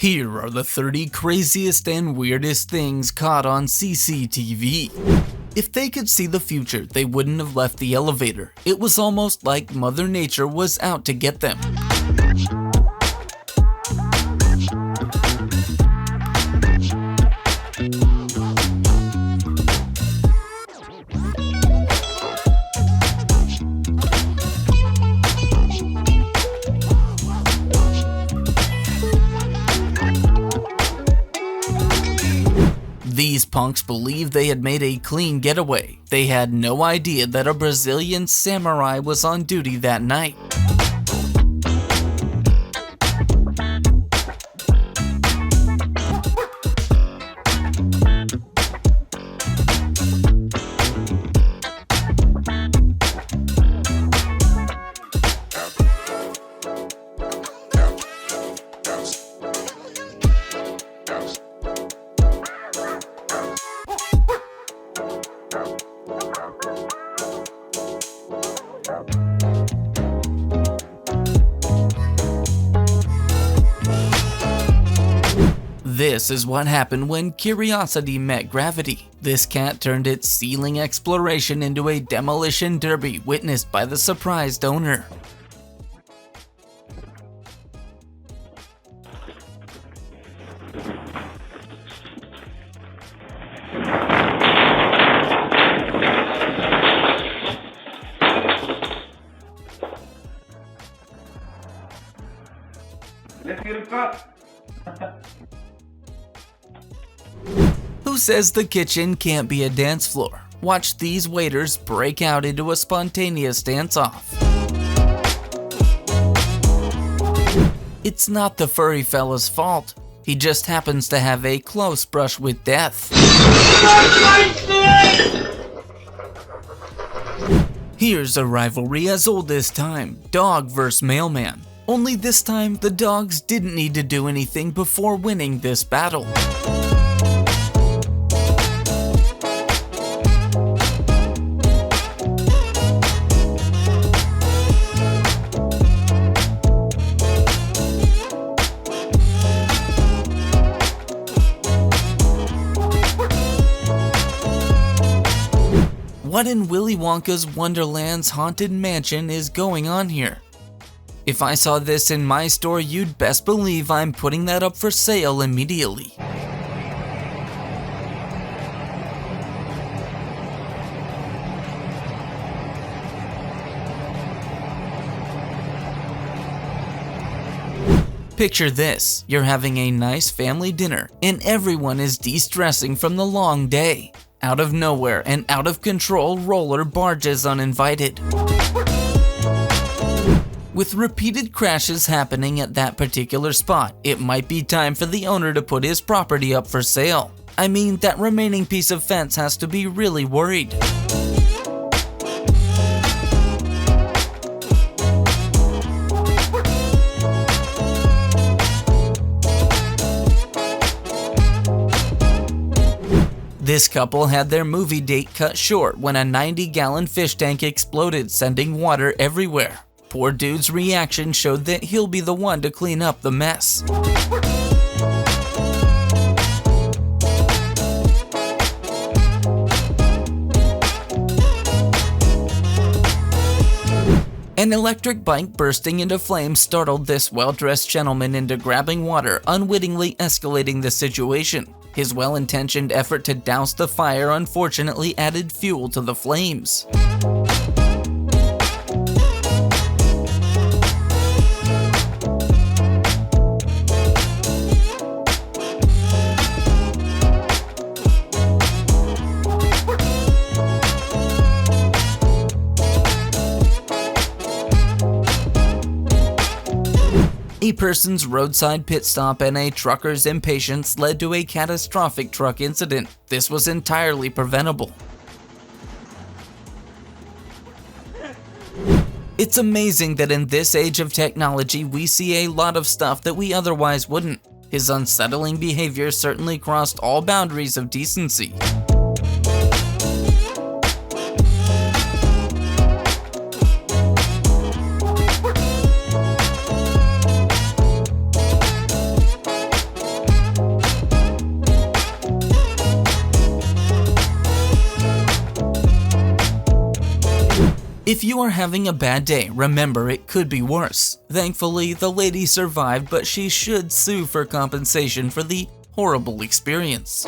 Here are the 30 craziest and weirdest things caught on CCTV. If they could see the future, they wouldn't have left the elevator. It was almost like Mother Nature was out to get them. These punks believed they had made a clean getaway. They had no idea that a Brazilian samurai was on duty that night. This is what happened when curiosity met gravity. This cat turned its ceiling exploration into a demolition derby witnessed by the surprised owner. Let's get a cut. Who says the kitchen can't be a dance floor? Watch these waiters break out into a spontaneous dance-off. It's not the furry fella's fault. He just happens to have a close brush with death. Here's a rivalry as old as time, dog vs. mailman. Only this time, the dogs didn't need to do anything before winning this battle. What in Willy Wonka's Wonderland's Haunted Mansion is going on here? If I saw this in my store, you'd best believe I'm putting that up for sale immediately. Picture this, you're having a nice family dinner and everyone is de-stressing from the long day. Out of nowhere, an out-of-control roller barges uninvited. With repeated crashes happening at that particular spot, it might be time for the owner to put his property up for sale. I mean, that remaining piece of fence has to be really worried. This couple had their movie date cut short when a 90-gallon fish tank exploded, sending water everywhere. Poor dude's reaction showed that he'll be the one to clean up the mess. An electric bike bursting into flames startled this well-dressed gentleman into grabbing water, unwittingly escalating the situation. His well-intentioned effort to douse the fire unfortunately added fuel to the flames. A person's roadside pit stop and a trucker's impatience led to a catastrophic truck incident. This was entirely preventable. It's amazing that in this age of technology, we see a lot of stuff that we otherwise wouldn't. His unsettling behavior certainly crossed all boundaries of decency. If you are having a bad day, remember it could be worse. Thankfully, the lady survived, but she should sue for compensation for the horrible experience.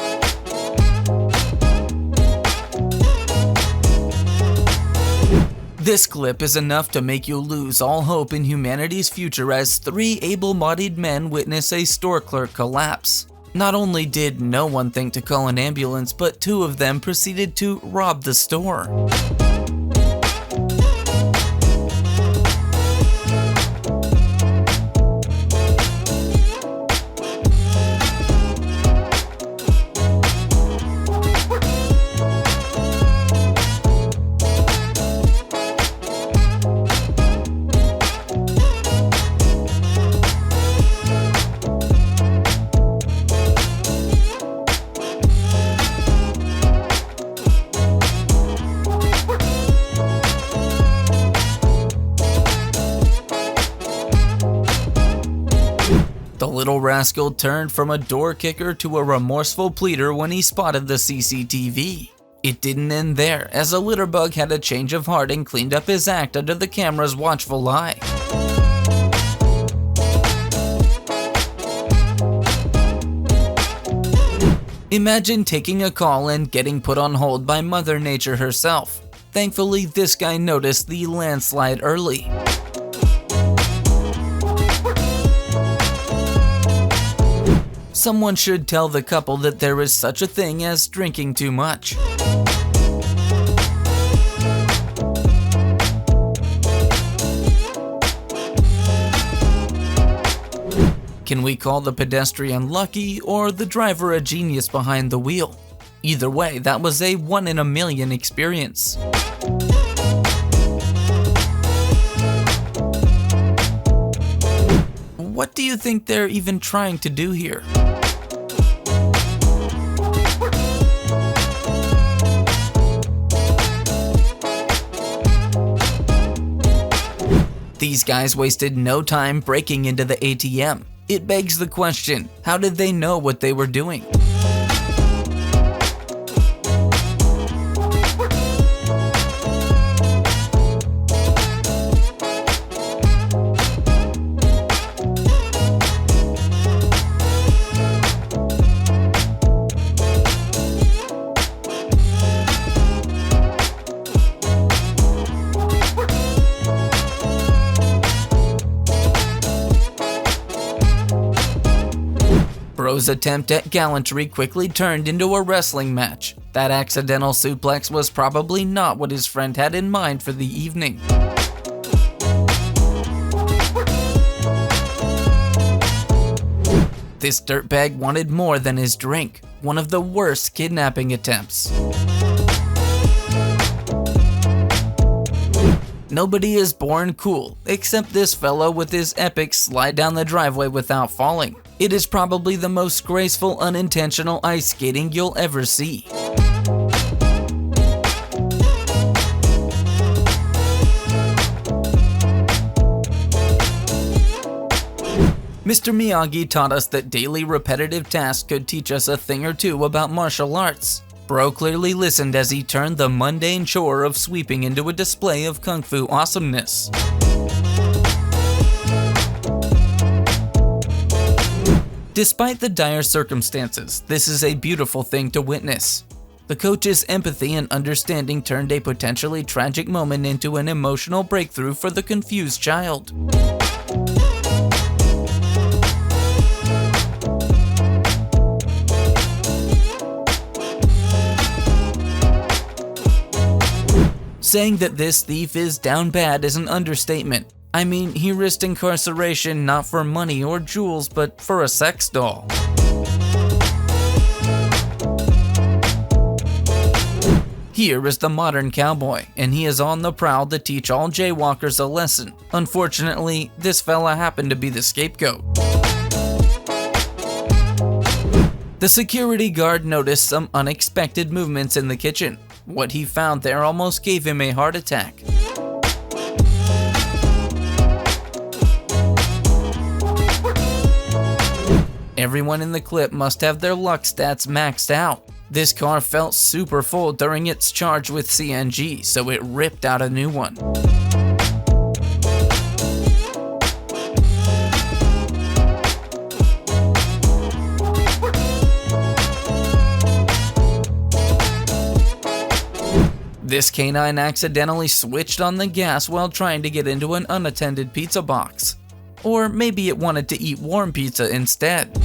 This clip is enough to make you lose all hope in humanity's future as 3 able-bodied men witness a store clerk collapse. Not only did no one think to call an ambulance, but 2 of them proceeded to rob the store. The little rascal turned from a door kicker to a remorseful pleader when he spotted the CCTV. It didn't end there, as a litterbug had a change of heart and cleaned up his act under the camera's watchful eye. Imagine taking a call and getting put on hold by Mother Nature herself. Thankfully, this guy noticed the landslide early. Someone should tell the couple that there is such a thing as drinking too much. Can we call the pedestrian lucky or the driver a genius behind the wheel? Either way, that was a 1 in a million experience. What do you think they're even trying to do here? These guys wasted no time breaking into the ATM. It begs the question, how did they know what they were doing? Bro's attempt at gallantry quickly turned into a wrestling match. That accidental suplex was probably not what his friend had in mind for the evening. This dirtbag wanted more than his drink, one of the worst kidnapping attempts. Nobody is born cool, except this fellow with his epic slide down the driveway without falling. It is probably the most graceful unintentional ice skating you'll ever see. Mr. Miyagi taught us that daily repetitive tasks could teach us a thing or two about martial arts. Bro clearly listened as he turned the mundane chore of sweeping into a display of kung fu awesomeness. Despite the dire circumstances, this is a beautiful thing to witness. The coach's empathy and understanding turned a potentially tragic moment into an emotional breakthrough for the confused child. Saying that this thief is down bad is an understatement. I mean, he risked incarceration not for money or jewels, but for a sex doll. Here is the modern cowboy, and he is on the prowl to teach all jaywalkers a lesson. Unfortunately, this fella happened to be the scapegoat. The security guard noticed some unexpected movements in the kitchen. What he found there almost gave him a heart attack. Everyone in the clip must have their luck stats maxed out. This car felt super full during its charge with CNG, so it ripped out a new one. This canine accidentally switched on the gas while trying to get into an unattended pizza box. Or maybe it wanted to eat warm pizza instead.